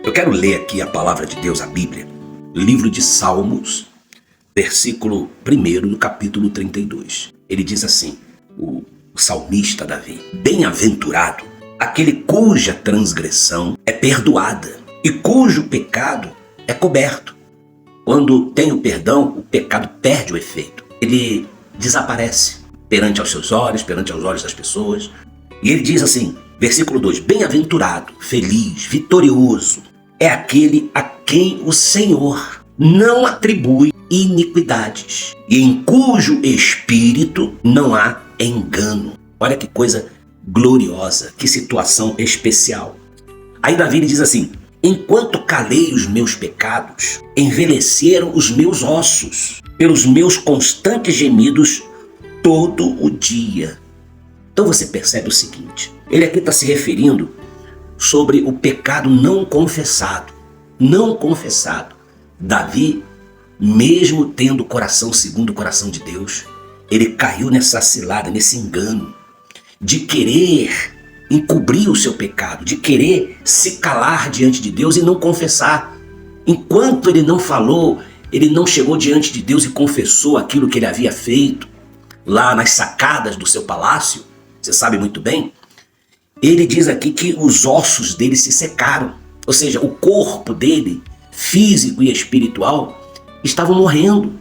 Eu quero ler aqui a palavra de Deus, a Bíblia, livro de Salmos, versículo 1 do capítulo 32. Ele diz assim, o salmista Davi: bem-aventurado aquele cuja transgressão é perdoada e cujo pecado é coberto. Quando tem o perdão, o pecado perde o efeito. Ele desaparece perante aos seus olhos, perante aos olhos das pessoas. E ele diz assim, versículo 2, bem-aventurado, feliz, vitorioso é aquele a quem o Senhor não atribui iniquidades e em cujo espírito não há engano. Olha que coisa gloriosa, que situação especial. Aí Davi diz assim, enquanto calei os meus pecados, envelheceram os meus ossos, pelos meus constantes gemidos todo o dia. Então você percebe o seguinte, ele aqui está se referindo sobre o pecado não confessado. Não confessado. Davi, mesmo tendo o coração segundo o coração de Deus, ele caiu nessa cilada, nesse engano de querer encobrir o seu pecado, de querer se calar diante de Deus e não confessar. Enquanto ele não falou, ele não chegou diante de Deus e confessou aquilo que ele havia feito lá nas sacadas do seu palácio, você sabe muito bem, ele diz aqui que os ossos dele se secaram, ou seja, o corpo dele, físico e espiritual, estavam morrendo,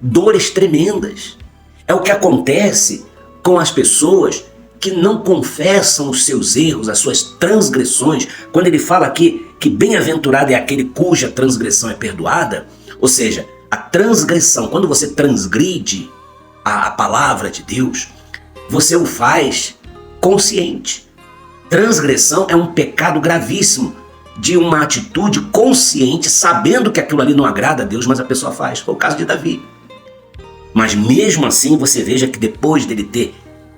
dores tremendas. É o que acontece com as pessoas que não confessam os seus erros, as suas transgressões. Quando ele fala aqui que bem-aventurado é aquele cuja transgressão é perdoada, ou seja, a transgressão, quando você transgride a palavra de Deus, você o faz consciente. Transgressão é um pecado gravíssimo, de uma atitude consciente, sabendo que aquilo ali não agrada a Deus, mas a pessoa faz. Foi o caso de Davi. Mas mesmo assim, você veja que depois dele ter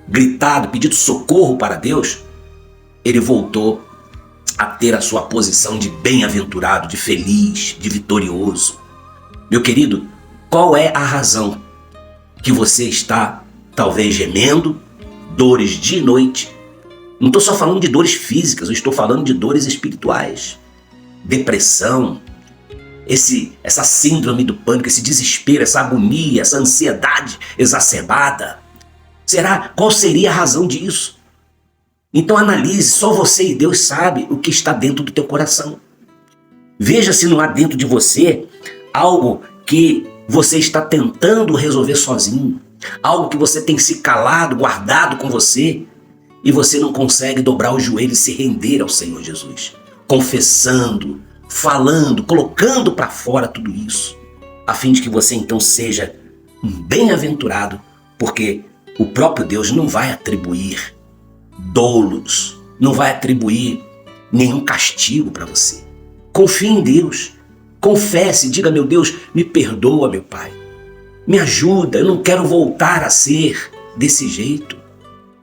gritado, pedido socorro para Deus, ele voltou a ter a sua posição de bem-aventurado, de feliz, de vitorioso. Meu querido, qual é a razão que você está talvez gemendo, dores dia e noite? Não estou só falando de dores físicas, eu estou falando de dores espirituais. Depressão, essa síndrome do pânico, esse desespero, essa agonia, essa ansiedade exacerbada. Qual seria a razão disso? Então analise, só você e Deus sabe o que está dentro do teu coração. Veja se não há dentro de você algo que você está tentando resolver sozinho, algo que você tem se calado, guardado com você, e você não consegue dobrar os joelhos e se render ao Senhor Jesus, confessando, falando, colocando para fora tudo isso, a fim de que você então seja um bem-aventurado, porque o próprio Deus não vai atribuir dolos, não vai atribuir nenhum castigo para você. Confie em Deus, confesse, diga, meu Deus, me perdoa, meu Pai, me ajuda, eu não quero voltar a ser desse jeito.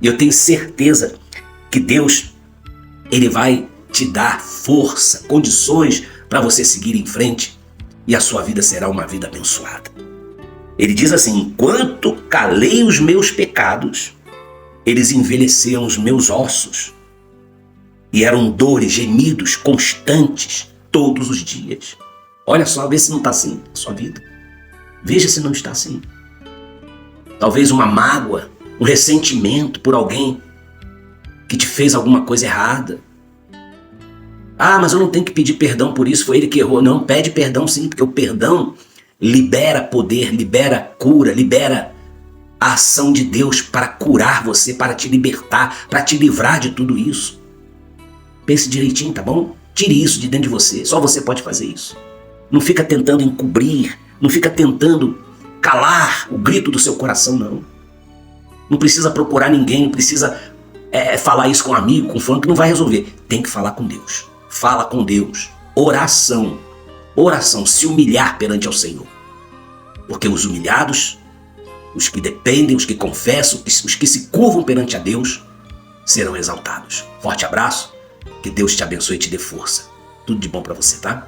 E eu tenho certeza que Deus, Ele vai te dar força, condições para você seguir em frente e a sua vida será uma vida abençoada. Ele diz assim, enquanto calei os meus pecados, eles envelheceram os meus ossos e eram dores, gemidos constantes todos os dias. Olha só, vê se não está assim a sua vida. Veja se não está assim. Talvez uma mágoa, um ressentimento por alguém que te fez alguma coisa errada. Ah, mas eu não tenho que pedir perdão por isso, foi ele que errou. Não, pede perdão sim, porque o perdão libera poder, libera cura, libera a ação de Deus para curar você, para te libertar, para te livrar de tudo isso. Pense direitinho, tá bom? Tire isso de dentro de você, só você pode fazer isso. Não fica tentando encobrir, não fica tentando calar o grito do seu coração, não. Não precisa procurar ninguém, não precisa falar isso com um amigo, com um fulano, que não vai resolver. Tem que falar com Deus. Fala com Deus. Oração. Oração, se humilhar perante ao Senhor. Porque os humilhados, os que dependem, os que confessam, os que se curvam perante a Deus, serão exaltados. Forte abraço, que Deus te abençoe e te dê força. Tudo de bom para você, tá?